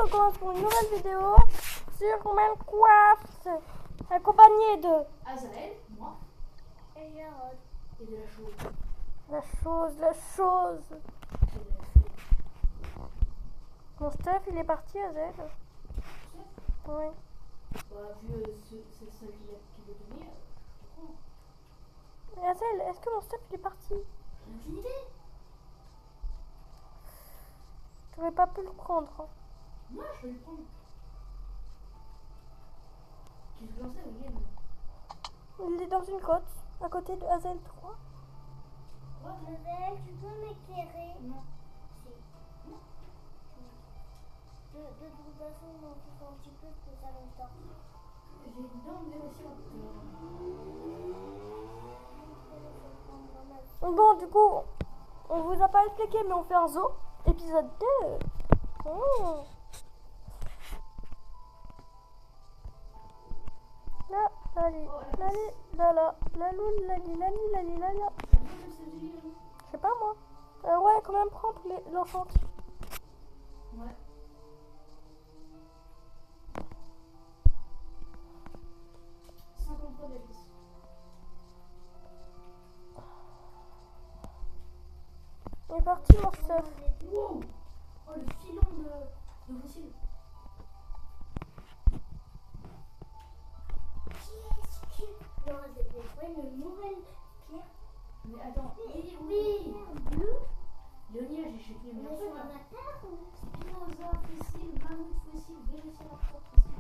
on commence pour une nouvelle vidéo sur Minecraft, accompagné de Azael, moi, Et Jarod. et de la chose. la chose. Mon stuff, il est parti, Azel. Oui. Bah, vu c'est ça qui veut donner, je comprends. Mais Azel, est-ce que mon stuff, il est parti? J'ai aucune idée. J'aurais pas pu le prendre. Moi, je vais le prendre. Qu'est-ce que j'en sais, William? Il est dans une grotte, à côté de Azel 3. Azael, tu peux m'éclairer? Non. Si. Non. De toute façon, on en fait un petit peu que ça longtemps. J'ai d'enlever aussi Bon, du coup, on vous a pas expliqué, mais on fait un zoo, épisode 2. Oh. La, lali, lali, lala, lalou, lali, lali, lali, lala. Je sais pas moi. Ouais, quand même prendre l'enchant. Ouais. Il est parti mon stuff. Wow. Oh, le filon de fossiles. Non, c'est une nouvelle pierre. Mais attends, oui. Bleu. Léonia, j'ai chez lui. On est sur un attaque ou? Spinosaure fossile, mammouth fossile, vélociraptor fossile,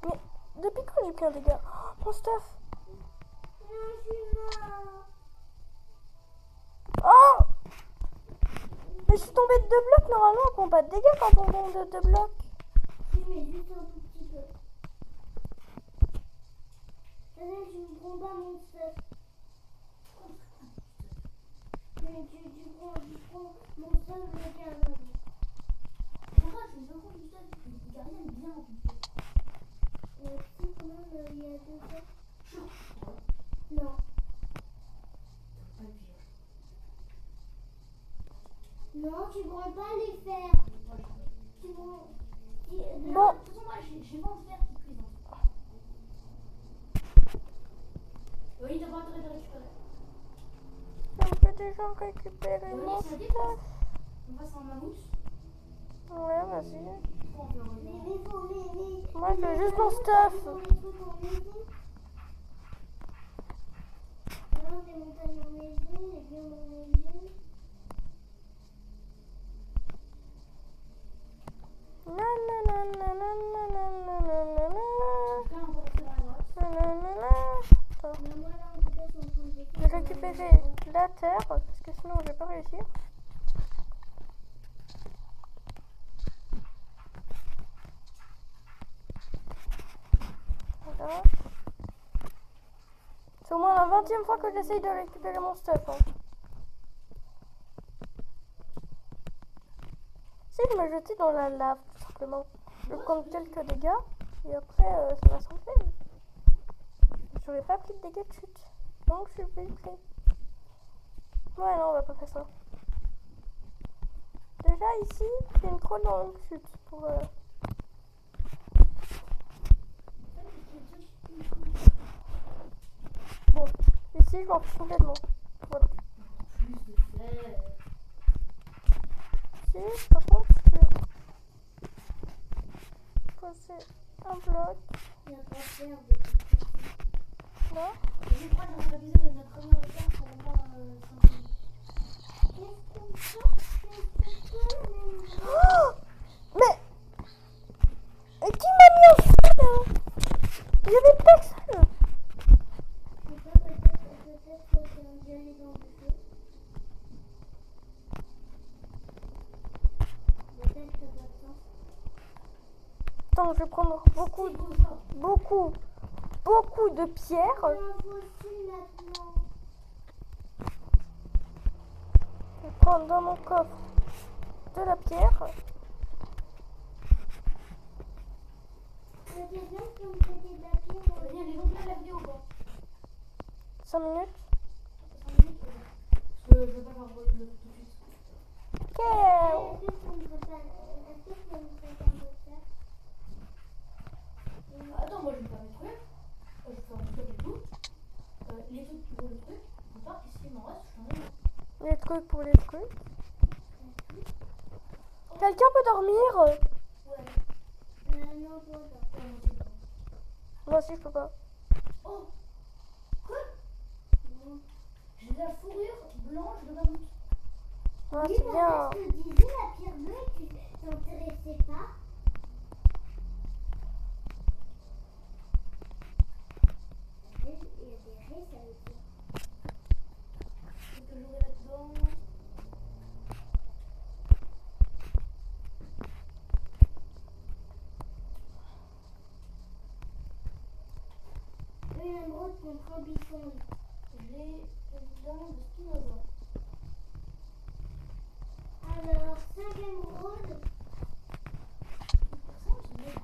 Mais depuis quand j'ai pris un dégât? Oh, mon stuff. Non, je suis mort. Oh! Mais je suis tombée de 2 blocs, normalement on prend pas de dégâts quand on tombe de 2 blocs. Oui, mais juste un tout petit peu. Azael, tu me prends pas mon stuff. Mais tu prends mon stuff avec un autre. Pourquoi je me rends du stade? Il y a rien de bien en tout cas. Tu sais quand même, il y a 2 heures. Non. Pas le pire. Non, tu prends pas les fers. Tu prends... Bon. De toute façon, moi, j'ai pas envie de faire qui présente. Oui, t'as pas intérêt de récupérer. On peut déjà récupérer Oui, mon ça stuff. dépend. On passe en mammouth. Ouais, vas-y. Mais Moi je veux juste mon stuff. Alors, des montagnes enneigées, des biomes enneigés. Mais moi, là, en tout cas, je suis en train de Je vais récupérer la terre parce que sinon je vais pas réussir. Voilà. C'est au moins la 20e fois que j'essaye de récupérer mon stuff. Hein. Si je me jetais dans la lave, tout simplement. Je prends quelques dégâts et après ça va s'enlever. J'aurais pas pris de dégâts de chute. Donc je suis filtrée. Ouais, non, on va pas faire ça. Déjà ici, il y a une trop longue chute pour. Bon, ici je m'en fiche complètement. Voilà. Plus de fer. Ici, par contre, je vais poser un bloc. Il n'y a pas de fer de Là. Je crois que j'aurais révisé notre premier retard pour au moins 5 minutes. Qu'est-ce qu'on fait? Oh, mais qui m'a mis en feu là? Il y avait personne. Peut-être que c'est un diamant dans le feu. Peut-être que ça sent. Attends, je vais prendre beaucoup de pierres. Un fossile maintenant. Je vais prendre dans mon coffre de la pierre. C'était bien qu'on faisait de la pierre. Il y a des longues la vidéo, quoi. 5 minutes. 5 minutes, parce que je veux pas faire le tout de suite. Ok. Est-ce que tu me prépares votre faire Attends, moi je vais faire mes trucs. Je vais faire mon truc et tout. Les trucs qui vont le truc. Plus tard, qu'est-ce qu'il m'en reste? Je t'en ai un. Les trucs pour les trucs. Quelqu'un peut dormir? Ouais. Non, toi, Moi aussi, je peux pas. Oh, quoi? non. J'ai de la fourrure blanche de mammouth. Ah, Oui, c'est mais bien. je te disais, la pierre bleue, tu t'intéressais pas. Il y a des raies, ça veut dire. Faut que j'aurai là-dedans. Une émeraude contre un buisson. J'ai évidemment de spinosaures. Alors, 5 émeraudes. Personne qui m'aide.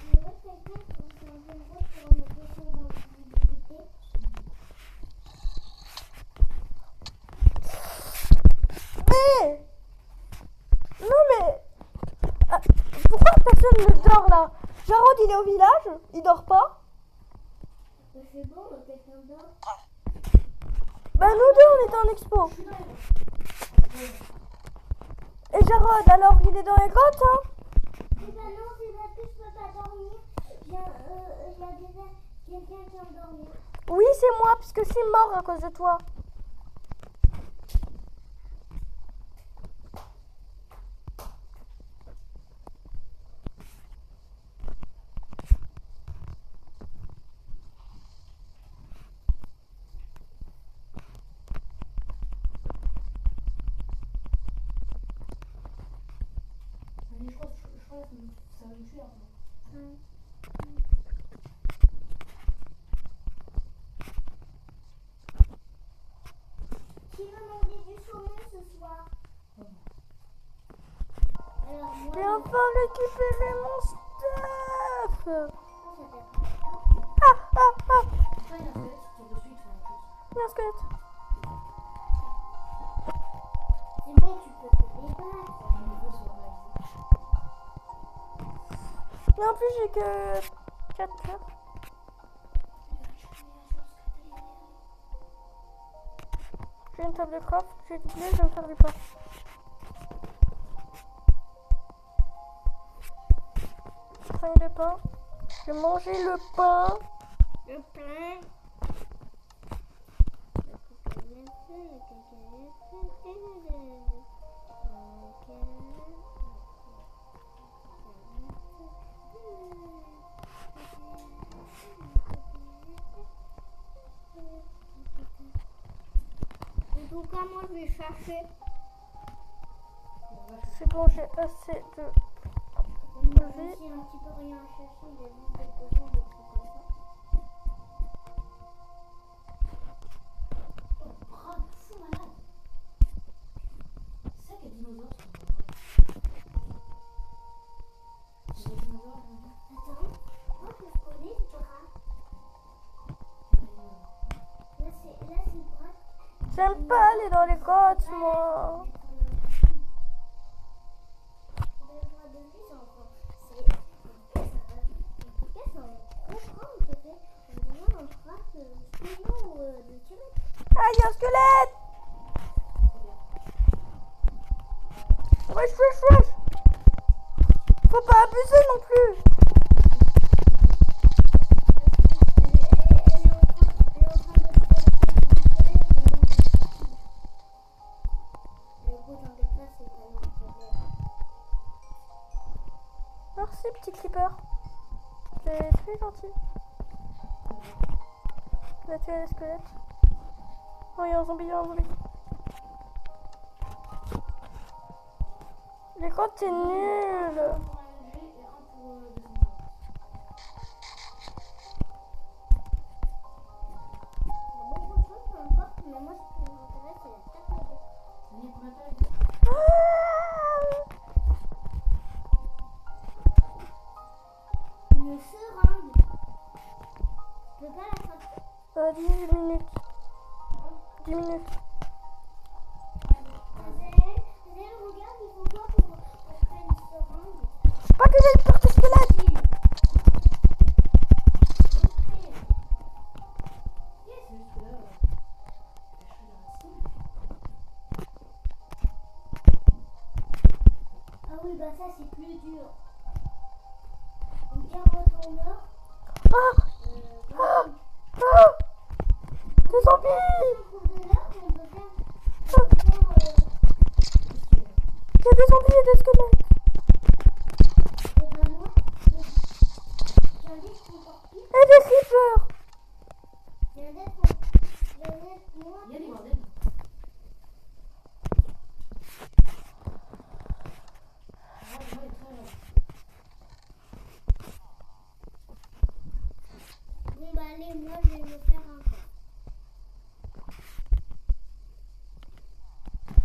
Il y aurait quelqu'un qui a 5 émeraudes pour une potion d'invisibilité. Mais non mais pourquoi personne ne dort là? Jarod il est au village, il dort pas. C'est bon, quelqu'un dort. Bah nous deux on était en expo. Je suis dans les grottes. Et Jarod alors il est dans les grottes hein? Eh ben non, c'est parce que je peux pas dormir. Il y a déjà quelqu'un qui a dormi. Oui c'est moi puisque je suis mort à cause de toi. Mais je crois que ça va me tuer un peu. Qui va manger du saumon ce soir? Alors moi, J'ai enfin récupéré mon stuff. ça Ah ah ah. Quand il y a un squelette, tu tires dessus, il te fait un truc. Il y a un squelette. c'est bon, tu peux te débattre. Je me veux sur la Mais en plus j'ai que 4 cœurs. J'ai une table de coffre, j'ai du blé, je vais me faire du pain. Cinq de pain. Je vais manger le pain. Le pain. En tout cas, moi je vais chercher. C'est bon, j'ai assez de... J'ai un petit peu rien à chercher, il y a juste des potions, des trucs comme ça. Oh, bras de fou malade. C'est ça qu'un dinosaure, c'est des dinosaures, Attends, moi je connais ce bras. Là c'est le bras. J'aime pas aller dans les grottes, moi. Le bras de vie, c'est encore. C'est. En tout cas, c'est un gros bras, on dirait. On dirait un bras de saumon ou de T-Rex. Ah, il y a un squelette. Wesh, wesh, wesh. Faut pas abuser non plus. Merci, petit creeper. C'est très gentil. Il a tué les squelettes. Oh, il y a un zombie, il y a un zombie. Les grottes, c'est nul. pour un LG et un pour des dinosaures. Il y a combien de temps avec toi? Ah Une sœur oui, bah ça c'est plus dur. Une carotte en or. Ah! Ah! Ah! Des zombies! Il y a des zombies et des squelettes. Et des creepers. Il y a des bordels. Ah, moi, il est très long. Bon bah allez, moi je vais me faire un coffre.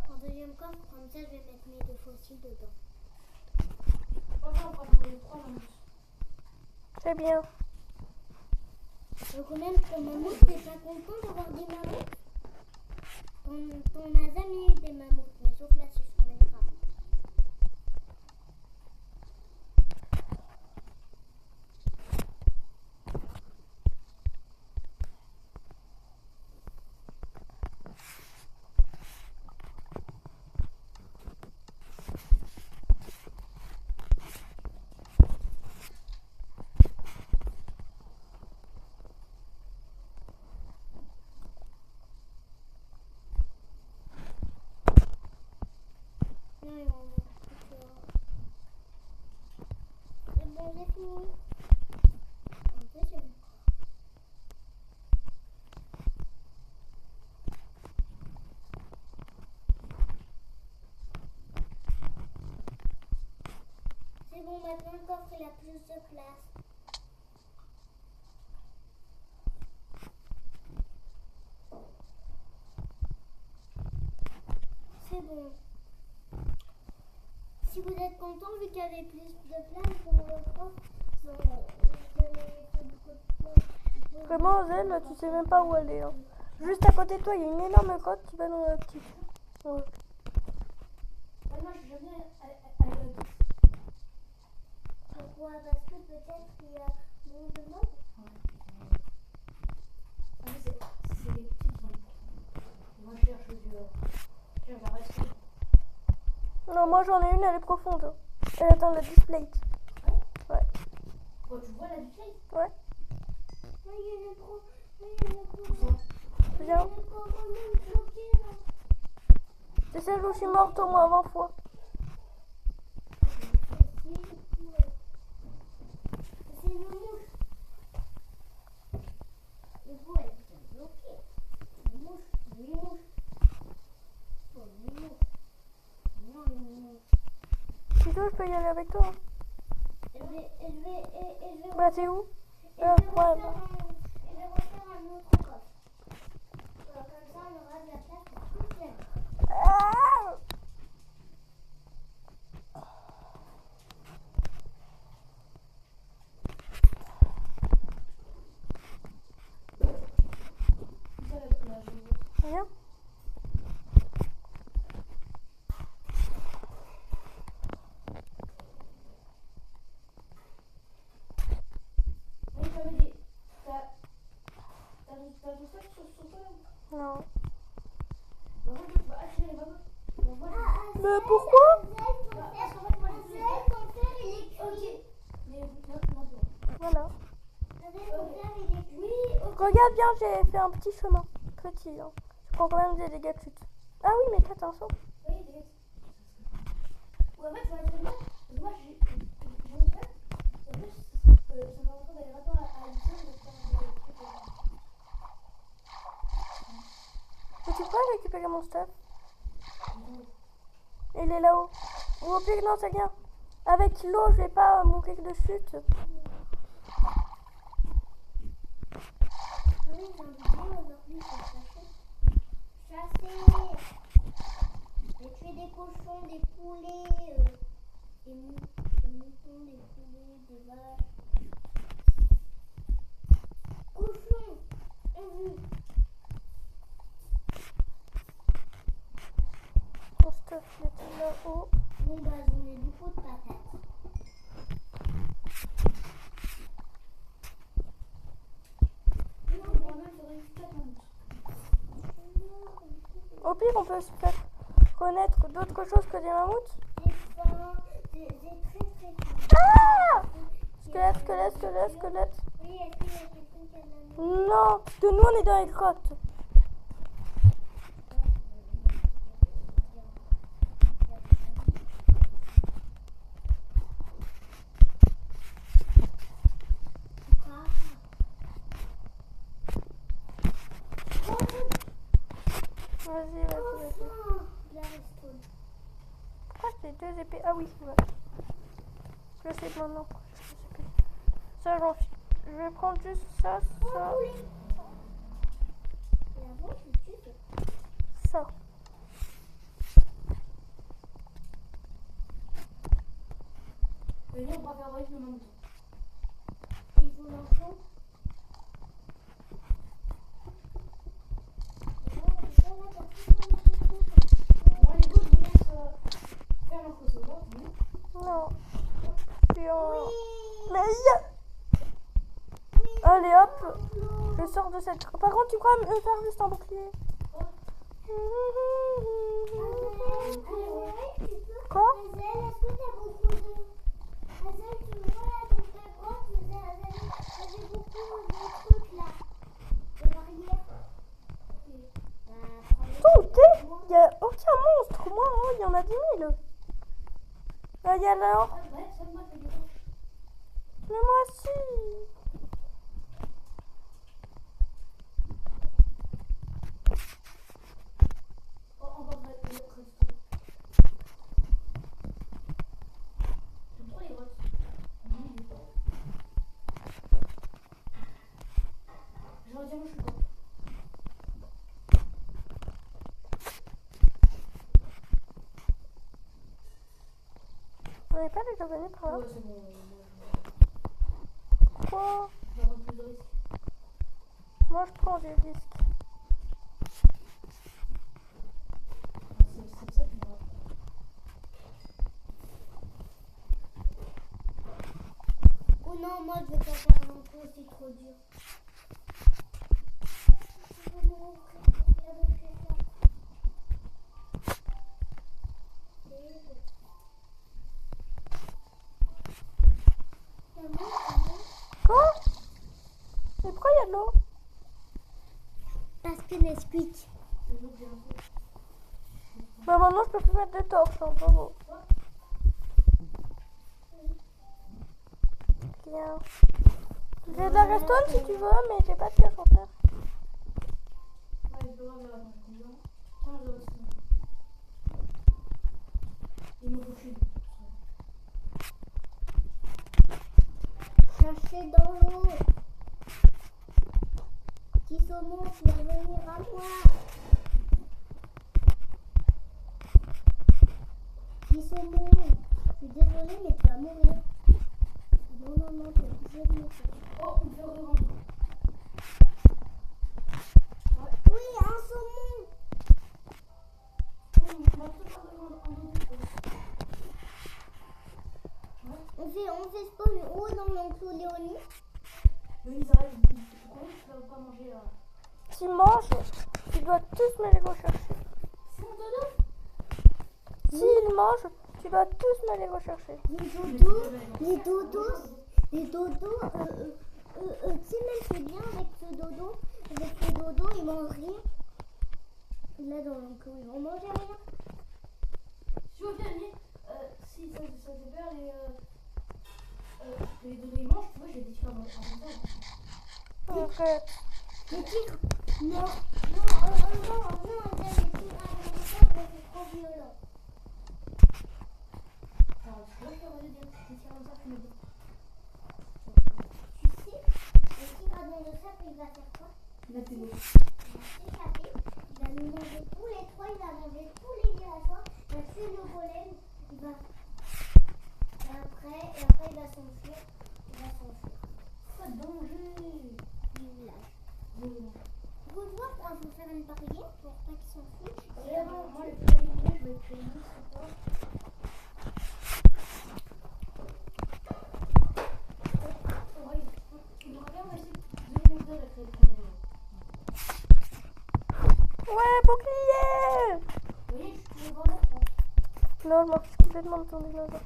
En deuxième coffre, comme ça je vais mettre mes 2 fossiles dedans. Enfin, on va prendre les 3 mammouths. C'est bien. Donc même ton mammouth, t'es pas content d'avoir des mammouths? T'en as jamais eu des mammouths, mais sauf là c'est sur Minecraft. Non, il m'en manque plus que... C'est bon, j'ai fini. En deuxième coffre. C'est bon, maintenant le coffre il a plus de place. C'est bon. Si vous êtes content, vu qu'il y avait plus de place dans le coffre, je vais mettre beaucoup de place. Vraiment, Zen, tu sais même pas où aller. Hein. Juste à côté de toi, il y a une énorme grotte, tu vas dans la petite. Ouais. Ah, moi, je suis jamais allée à la petite. Pourquoi? Parce que peut-être qu'il y a moins de monde. Ah, mais c'est les petites zones. Moi, je cherche du. Tiens, on va rester. Non, moi j'en ai une, elle est profonde. Elle atteint la display. Ouais. Oh, tu vois la display? Ouais. Oui, il y en a trop. Oui, il y en a trop. Il y en Viens. a trop même bloqués là. C'est celle où je suis morte au moins 20 fois. C'est une mouche. Le coup, elle est bloquée. Une mouche, une mouche. Oh, une mouche. Non, une mouche. Plutôt, je peux y aller avec toi. Hein. Et je vais Bah, t'es où? Et Ouais, je vais refaire bah. un autre coffre. Comme ça, on aura de la place pour tout faire. Ah! Viens. Oui, tu m'avais dit. T'as tout ça sur toi là? Non. Bah, moi, tu vas acheter les mammouths. On voit les- Mais pourquoi? Bah, parce qu'en fait, moi, j'ai fait les Ton père, il est cuit. Ok. Mais non. Voilà. Ton père, il est cuit. Oui, ok. Regarde bien, j'ai fait un petit chemin. Petit, hein. Je prends quand même des dégâts de chute. Ah oui, mais faites attention. Oui, t'inquiète. Ouais, en fait, ça va être bien. Parce que moi, j'ai une fête. Et en plus, ça m'a rencontré d'aller rapidement à l'école. Donc, Mais tu peux récupérer mon stuff. Il est là-haut. Ou au pire, non, c'est bien. Avec l'eau, je vais pas mourir de chute. Oui, j'ai envie de dire aujourd'hui, c'est chasser. Chasser. J'ai tué des cochons, des poulets, des moutons, des poulets, des vaches. Cochons, on vu. Mon stuff, il est là-haut. Bon, bah, j'en ai beaucoup de patates. non, quand même, faudrait une fête mammouth. Au pire, on peut se faire connaître d'autres choses que des mammouths. Des pains, très Ah! Squelette, squelette, squelette, squelette. Oui, est-ce qu'il y a quelqu'un qui a de la Non, parce que nous on est dans les grottes. Vas-y, vas-y, vas-y. Pourquoi j'ai 2 épées? Ah oui, ouais. Je sais maintenant. Ça, j'en fiche. Je vais prendre juste ça, ça, ça. Venez, on va faire avec le même temps. Il faut l'enfant. Bon, les gars, je vous laisse faire l'enfant solo. Non. Puis on... Mais allez hop, je sors de cette... Par contre, tu crois me faire juste un bouclier? Quoi? Est-ce que t'as beaucoup de... Hazel, tu vois, dans ta grotte, t'avais beaucoup de trucs là. De barrières. Tout, il n'y a aucun monstre. Moi, il y en a 10 000. Là, il y a l'or. Ouais, ça me fait des choses. Mais moi aussi. Oh, on va faire le redstone. J'aime trop les grottes. Je vais dire, moi, je suis pas. On n'est pas déjà venu par là? Ouais, c'est bon. Quoi? Je vais prendre plus de risques. Moi, je prends des risques. C'est ça qui me va. Oh non, moi je vais pas faire un peu, c'est trop dur. Quoi? Mais pourquoi il y a de l'eau? Parce que Nesquik. C'est l'eau que j'ai un peu. Bah maintenant, je peux plus mettre de torches. Hein, bravo. Bien. J'ai de la redstone si tu veux, mais j'ai pas de pierre en fer. Ouais, je dois avoir combien? 15 redstone. Il me faut une. Cherchez dans l'eau. Petit saumon, tu vas venir à moi. Petit saumon, je suis désolée, mais tu vas mourir. Non, non, non, tu es obligé de me faire. Oh, on fait re-rentrer. Oui, un saumon. On va tout faire en début. On fait spawn où dans l'enclos Léonie? Mais ils arrivent. Pourquoi tu ne vas pas manger là? Tu manges, tu dois tous me les rechercher. C'est mon dodo? S'ils mangent, tu dois tous me les rechercher. Les dodos, tu sais même c'est bien avec ce dodo, ils mangent rien. Là dans l'enclos, ils vont manger rien. Si au dernier, si ça te perd les dodos ils mangent, tu vois, j'ai des tigres en même Arrête. Les tigres, non, les tigres à l'intérieur, c'est trop violent. Alors, tu vois, je peux dire des tigres comme ça, tu me dis. Tu sais, le tigre à dans le sable, il va faire quoi? Il va t'aider. Il va s'échapper, il va nous manger tous les trois, il va manger tous les villageois, il va tuer le golem, il va... Et après il va s'enfuir, Pas de danger. du village. Bon. Vous voir quand je vais faire une barrière pour pas qu'ils s'enfuient. Et avant, moi, les premiers minutes, je vais te faire une liste sur toi. On va essayer de donner une heure à créer le premier niveau. Ouais, bouclier! Vous voyez, je peux voir là. Non, je m'en fiche complètement de ton dinosaure.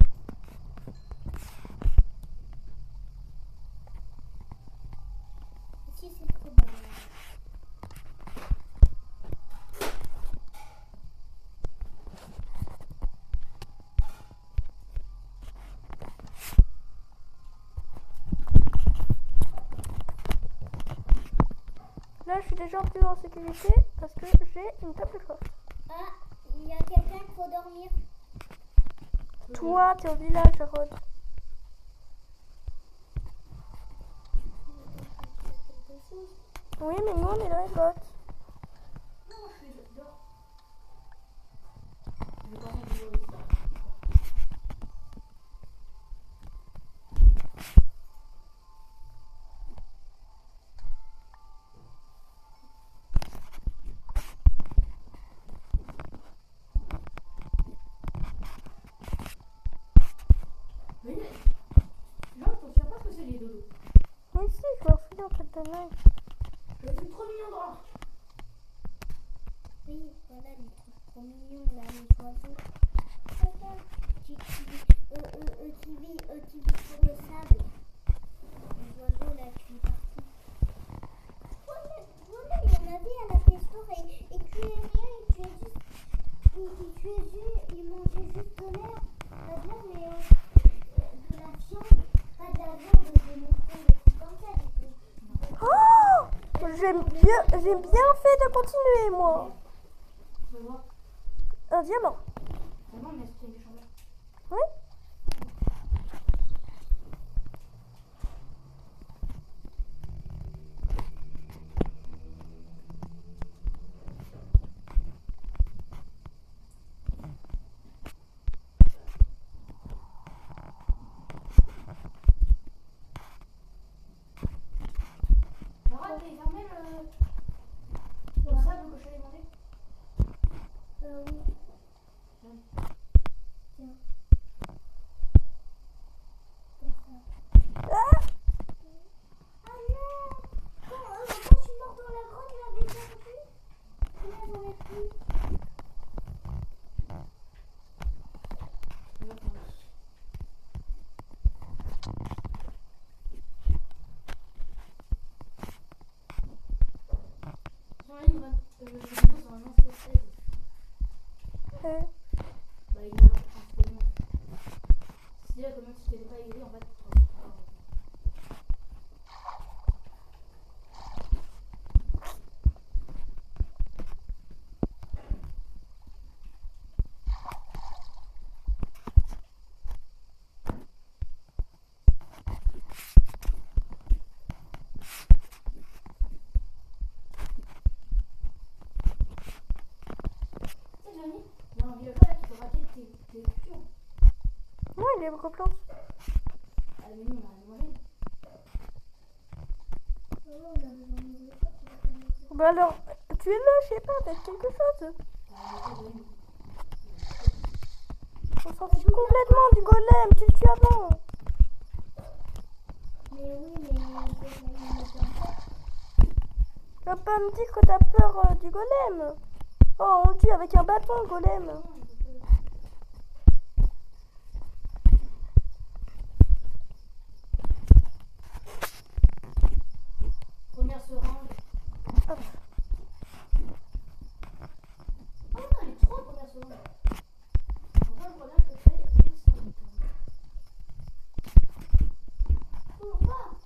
là, je suis déjà plus en sécurité parce que j'ai une table coffre. Ah, il y a quelqu'un qui faut dormir. Toi, t'es au village, Jarod. Quelque chose. Oui, mais nous, on est dans les grottes. Non, je suis dehors. Je vais pas rentrer ici. Mais là, je ne sais pas ce que c'est les dodos. Mais si, je m'en fous en fait de l'œil. Je suis trop mignon dehors. Oui, voilà les trucs trop mignons là, les oiseaux. Regarde, qui vit sur le sable. Les oiseaux là qui sont partis. Voilà, il y en avait à la pestoire et tu es rien, et tu es juste. Il mangeait juste de l'herbe, pas de l'herbe, mais de la viande. Pas de la viande, des moutons, des trucs comme ça. Oh, j'ai bien fait de continuer, moi. Je vois. Un diamant. Vraiment, mais c'est des chambres. Oui. Laura, t'es fermé le sable que je t'avais demandé? Oui. Tiens. Tiens. Ah, Ah non! Quand je suis morte dans la grotte, je l'avais perdu. Là, j'en ai plus. Jean-Yves, c'est un ancien 16. euh, Bah, il a principalement. Si là, comment tu t'es pas aidé, en fait, tu sais, Johnny, il y a un villageois là qui peut rater tes cultures. non, il est replanté. Ah, mais nous, on a rien mangé. Maman, on a besoin de nourriture, tu vas pas nous dire. Bah alors, tuez-le, je sais pas, faites quelque chose. On s'en fout complètement du golem, tu le tues avant. Mais oui, mais il faut que la nourriture. Tu vas pas me dire que t'as peur du golem. Oh, on le tue avec un bâton, le golem. Première seringue. Hop. Oh non, elle est trop première seringue. Pourquoi je vois bien que c'est une seringue? Toujours pas.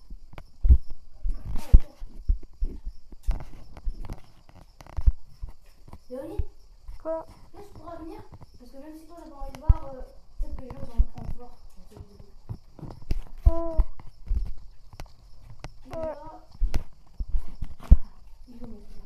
Léonie, Quoi? là je pourrais venir parce que même si toi t'as pas envie de voir, peut-être que les gens sont en force. Oh. Et là, il faut mettre des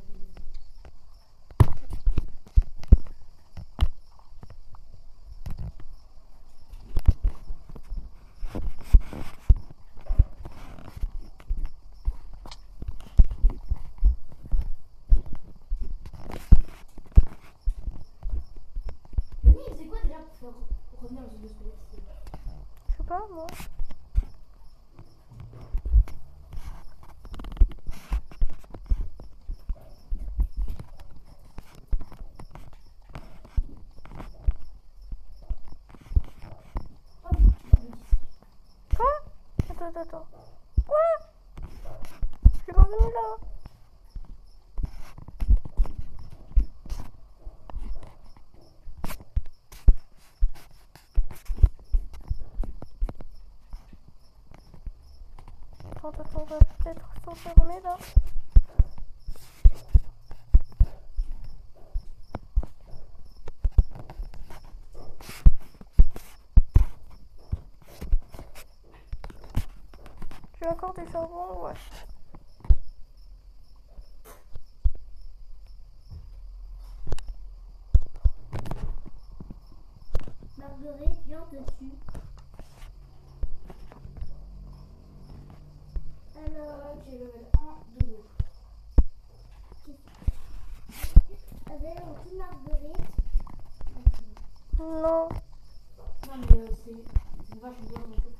Léonie, c'est quoi déjà pour faire revenir aux deux squelettes? Je sais pas, moi. Quoi? Attends. Quoi? Je suis revenu là. Attends, on va peut-être s'enfermer là. J'ai encore du charbon, ouais. Marguerite, viens dessus. Alors, Ok, level 1, 2. avec aussi Marguerite. Non. Non, mais c'est une vache bien dans le coup.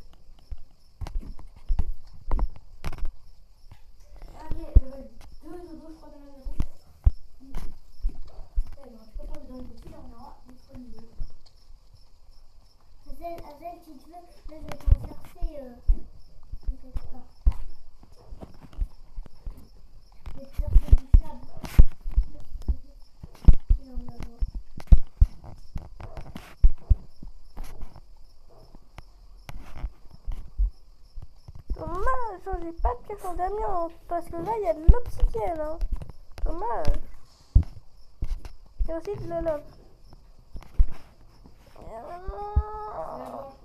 Allez, level 2, Dodo, je crois, dans la maison. Eh ben, tu peux pas le donner dessus, là, on aura notre niveau. Azel, si tu veux, là, je vais t'en chercher. T'inquiète pas. Je vais te chercher du sable. Il en a besoin. Dommage, j'ai pas de pierre d'amiante parce que là il y a de l'obsidienne. Hein. Dommage. Il y a aussi de la lave.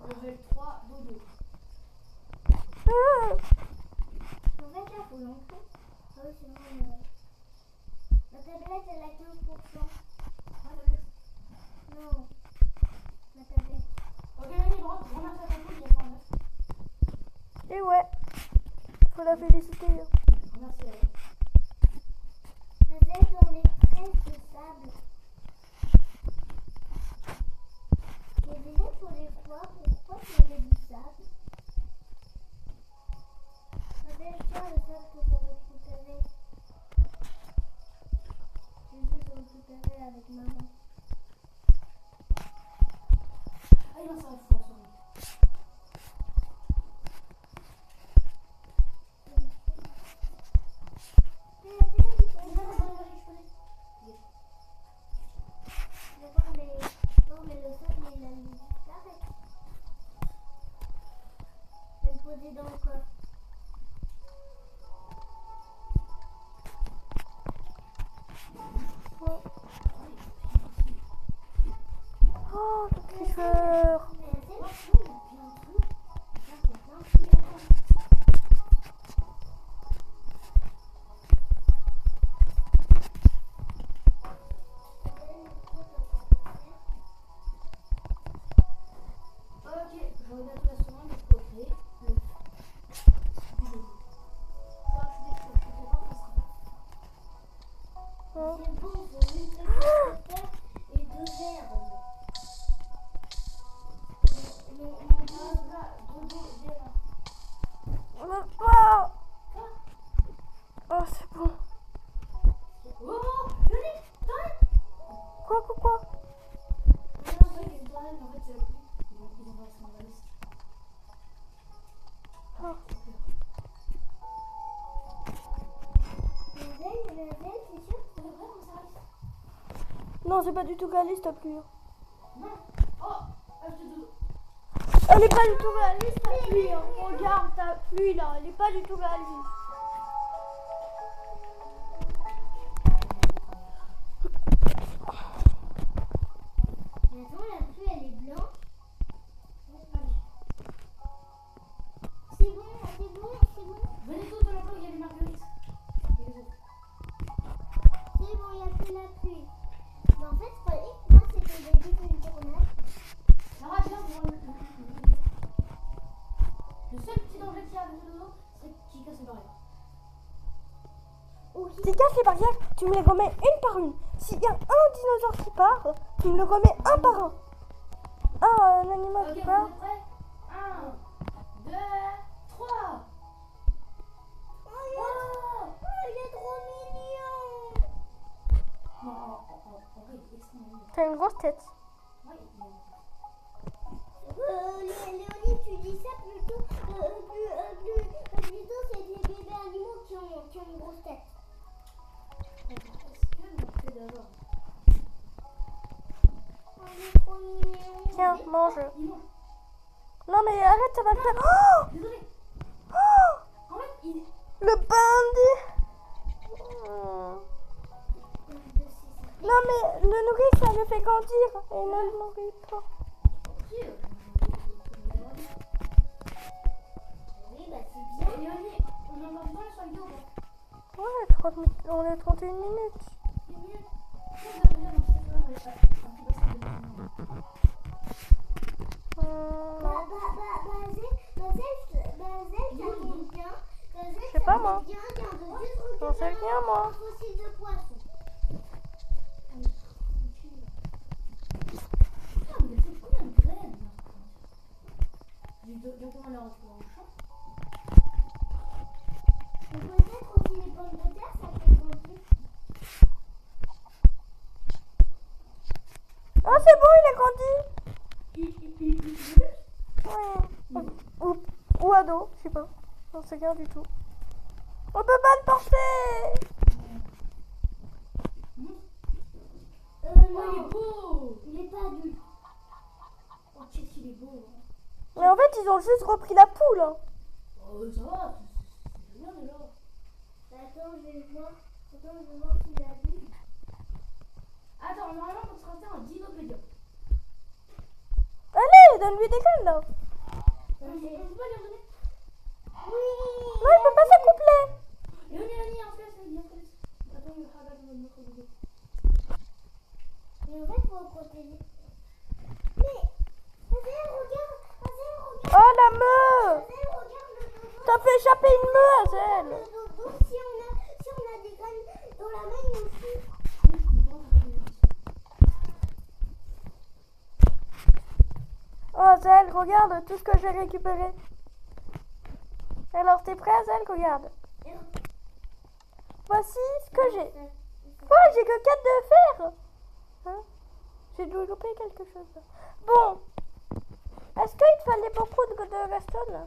Level 3, Dodo. Ah. En fait, là, faut l'enlever. Ah oui, c'est vrai. La tablette, elle a 15%. Non. La tablette. Ok, allez, je remercie à ta faute, il y a pas un œuf. Et ouais, faut la féliciter. Hein. Remercie à elle. Azel, j'en ai 13 de sable. Mais déjà, pour les quoi? Pourquoi tu avais du sable? Azel, tiens le sable que j'ai récupéré. J'ai juste récupéré avec maman. Ah, il en s'en fout, la souris. Non, mais le sable, il a mis s'arrête. Je vais le poser dans le coffre. Oh, le tricheur. Ok, je regarde la seconde, je peux créer le vidéo. Ça, je sais pas ce sera. Hein. C'est bon, faut une petite terre et 2 herbes. Mon gars, là, Dodo, viens là. On va pas. Oh, c'est bon. Oh, Yannick, t'arrêtes. Quoi? Non, c'est vrai qu'ils t'arrêtent, mais en fait, c'est la pluie. Ils ont pas son valise. Oh. Azel, c'est sûr que C'est vrai, on s'arrête. Non, c'est pas du tout réaliste la pluie. Non. Oh, je te Dodo. Elle est pas du tout réaliste la pluie. Hein. Regarde ta pluie là, elle est pas du tout réaliste. Mais attends, la pluie, elle est blanche. C'est bon. Venez tous dans la plage, il y a les marguerites. Et les autres. C'est bon, il n'y a que la pluie. Mais en fait, je croyais que moi, c'était le début d'une tournade. Sarah, viens pour le seul petit danger qu'il y a avec le Dodo, c'est qu'il casse les barrières. Tu casses les barrières, tu me les remets une par une. S'il y a un dinosaure qui part, tu me le remets un par un. Un animal Ok, qui vous part. êtes prêts? 1, 2, 3. Oh, il est trop mignon. Non, en vrai, il est extrêmement mignon. T'as une grosse tête. Ouais, Léonie, tu dis ça plutôt c'est des bébés animaux qui ont une grosse tête. est-ce que mon fait d'abord? Oh, il est trop mignon. Tiens, mange. Il mange. Non mais arrête, ça va le faire. Oh, Désolé. oh, En fait, il. le bandit. Non mais le nourrir, ça le fait grandir. Et ne le nourrit pas. Oui, bah c'est bien. Léonie, On est 31 minutes. 10 minutes. Ça va venir dans cette heure, Je sais pas, moi. J'en sais rien, moi. Fossile de poisson. Ah, mais c'est combien de graines là? J'ai bientôt aller retrouver en champ. Peut-être aussi les pommes de terre, ça fait grandir. Ah, c'est bon, il a grandi. Ouais. Ou ado, je sais pas. J'en sais rien du tout. On peut pas le porter. Oh, il est beau! Il est pas adulte. Oh, qu'est-ce qu'il est beau! Mais en fait, ils ont juste repris la poule. Hein. Oh, ça va, c'est bien déjà. Attends, je vais voir. Attends, je vais voir s'il est adulte. Attends, normalement, on se retient un dinopédia. Allez, donne-lui des graines là. On peut pas lui en donner? Oui. Non, il peut pas s'accoupler. Léonie, en fait, il y a fait. Attends, il va faire notre vidéo. Mais en fait, il faut protéger. Mais, Azel, regarde. Oh, la meuf. Azel, regarde le dodo. T'as fait échapper une meuf, Le Azel. dodo, si on a des graines dans la main, il nous suit. Oh, Azel, regarde tout ce que j'ai récupéré. Alors, t'es prêt, Azel? Regarde. Voici ce que j'ai. Oh, j'ai que 4 de fer. Hein? J'ai dû louper quelque chose. Bon. Est-ce qu'il te fallait beaucoup de redstone?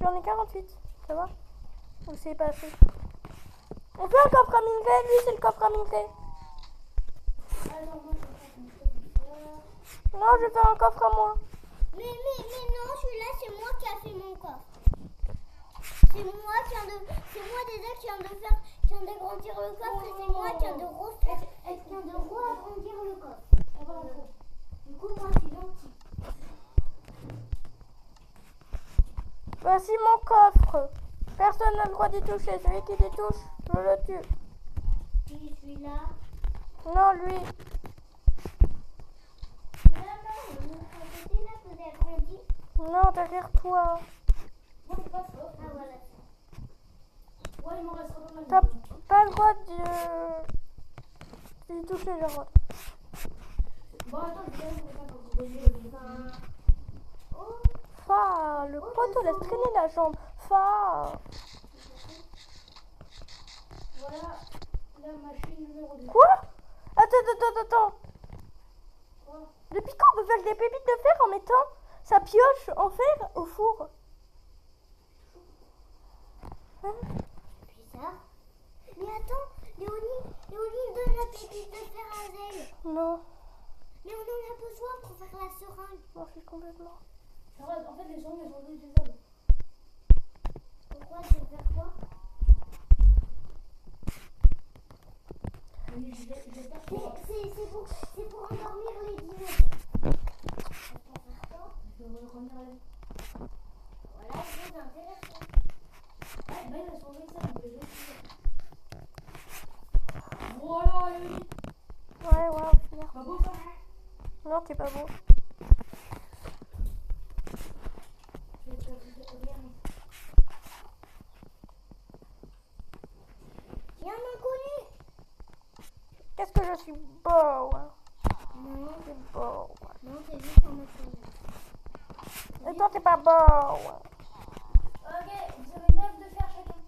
J'en ai 48. Ça va? Ou c'est pas assez? On fait un coffre à minerai. Lui, c'est le coffre à minerai. Non, je fais un coffre à moi. Mais non, celui-là, c'est moi qui a fait mon coffre. C'est moi déjà qui viens d'agrandir le coffre et c'est moi qui viens de agrandir le coffre. Du coup, moi, c'est gentil. Voici mon coffre. Personne n'a le droit d'y toucher. Celui qui y touche, je le tue. Puis celui-là. Non, lui. Là, de l'autre côté, là, que j'ai agrandi. Non, derrière toi. Moi, c'est pas ça. Ah, voilà. Ouais, il m'en restera pas mal. T'as pas le droit d'y toucher, genre. Bon, attends, je vais Oh, Fa, le poteau laisse traîner la jambe. Fa. Voilà la machine numéro 2. Quoi? Attends. Depuis quand on peut faire des pépites de fer en mettant sa pioche en fer au four? Hein? bizarre. Mais attends, Léonie donne la pépite de fer à Zel. Non, Mais on en a besoin pour faire la seringue. m'en fiche complètement. En fait, les seringues, elles sont réutilisables. Pourquoi tu veux faire quoi? Mais je vais faire Mais quoi? c'est pour endormir les dinosaures. Je vais revenir à la vie. Voilà, c'est intéressant. Ouais, bah, elles sont réutilisables, mais je vais utiliser. Voilà, Léonie. Ouais, on va finir. Pas beau ça? Non, t'es pas beau. Je vais te faire rien. Il y a un inconnu. Qu'est-ce que je suis beau, hein. Non, C'est beau. non, c'est juste un inconnu. Et toi, t'es pas beau. Hein. Ok, vous avez 9 de fer chacun.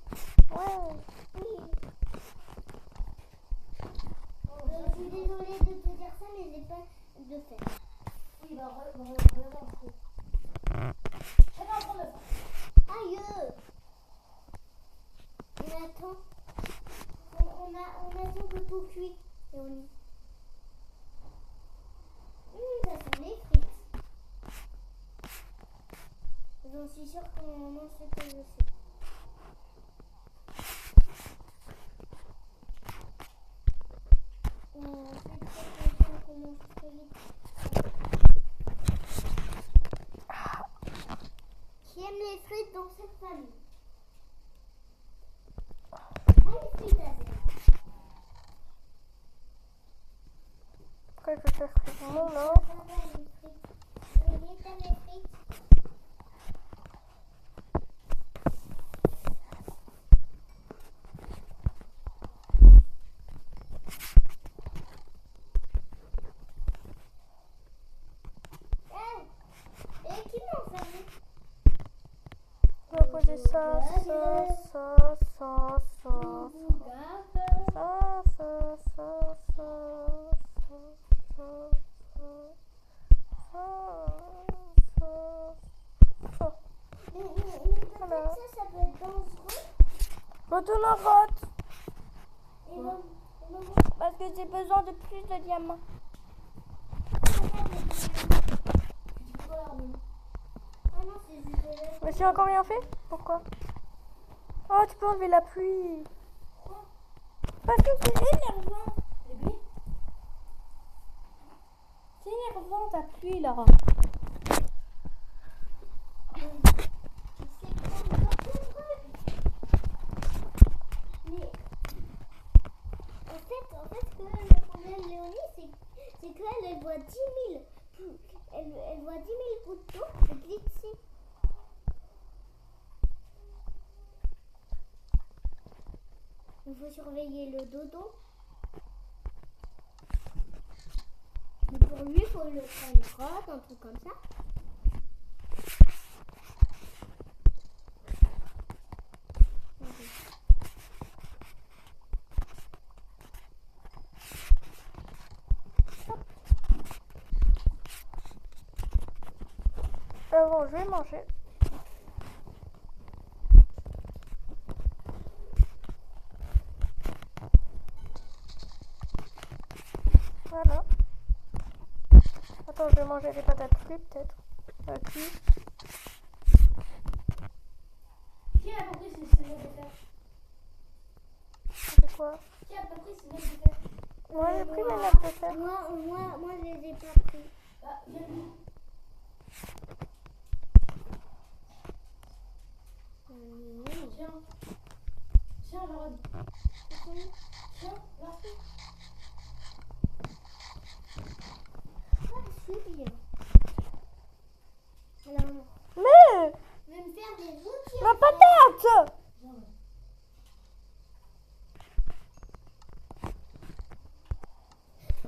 Ouais. Oui. Je suis désolée de te dire ça, mais j'ai pas de fer. Oui, bah, regarde. Chacun prend 9. Aïe. Mais attends. On attend que tout cuit. Et on y... ça sent les frites. J'en suis sûre qu'on mange ce que je sais. On fait très attention qu'on mange très vite. Qui aime les frites dans cette famille? chercher mon or. Et qui m'a enfermé? On va poser ça, ça, ça, ça, ça. Ça, ça, ça, ça. Mais peut-être Voilà. ça peut être dangereux. Retourne en grotte. Et maman, Parce que j'ai besoin de plus de diamants. ah non, c'est juste de la... Mais j'ai encore rien fait? Pourquoi? Oh, tu peux enlever la pluie. Parce que c'est énervant. C'est énervant ta pluie là. Mais en fait, le problème de Léonie, c'est qu'elle, elle voit 10 000. Elle voit 10 000 gouttes d'eau se glisser. Il faut surveiller le dodo. Mais pour lui, il faut le faire une grotte, un truc comme ça. Bon, je vais manger. Voilà. Attends, je vais manger des patates frites peut-être. Cuit. Qui a compris c'est mieux de faire? C'est quoi? Qui a compris c'est mieux de faire? Moi, j'ai pris mes nappes de fer. Moi, je les ai pas pris. Bah, viens. Tiens. Tiens, Jarod. Tiens, là. Ah, c'est bien. Alors, Mais je vais me faire des outils. ma patate!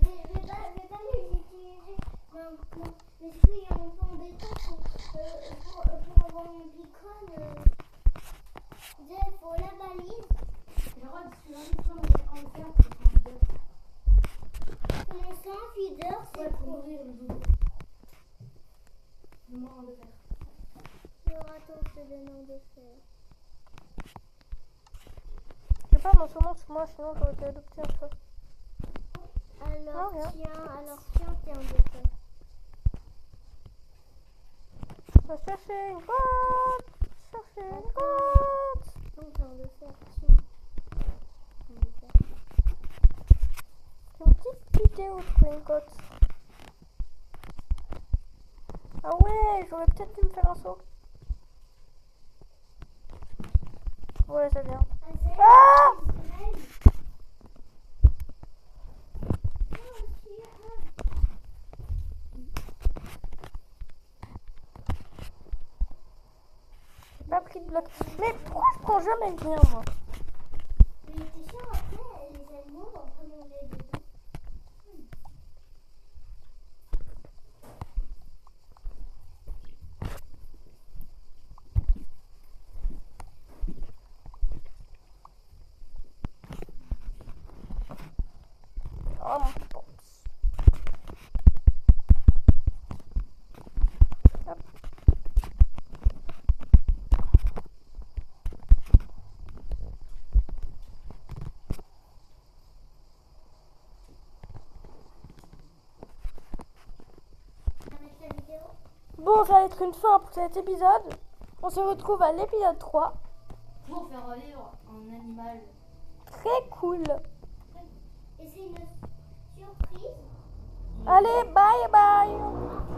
Mais pas les utiliser maintenant. Mais est-ce qu'il y a un peu embêtant pour avoir un beacon? Il faut la balise. Jarod, si tu l'invites pas en faire, c'est un feeder. Mais c'est un feeder, Ouais, c'est pour pour... nourrir le dodo. Le moins de faire. Alors attends, c'est le nom de fer. Je sais pas, mon saumon, c'est moi, sinon j'aurais été adopté un chat. Alors rien. tiens, de fer. On va chercher une grotte! Chercher une grotte! Non, tiens, de fer, tiens. Tiens, de fer. J'ai une petite idée où trouver une grotte. Ah ouais, j'aurais peut-être dû me faire un saut. Ouais, c'est bien. Ah! J'ai pas pris de bloc. Mais pourquoi je prends jamais rien, moi? Mais t'es sûr après, les animaux vont prendre les dedans. Oh mon pote. Hop. Avec la vidéo. Bon, ça va être une fin pour cet épisode. On se retrouve à l'épisode 3. Pour faire revivre un animal. Très cool. Et c'est une surprise. Allez, bye bye.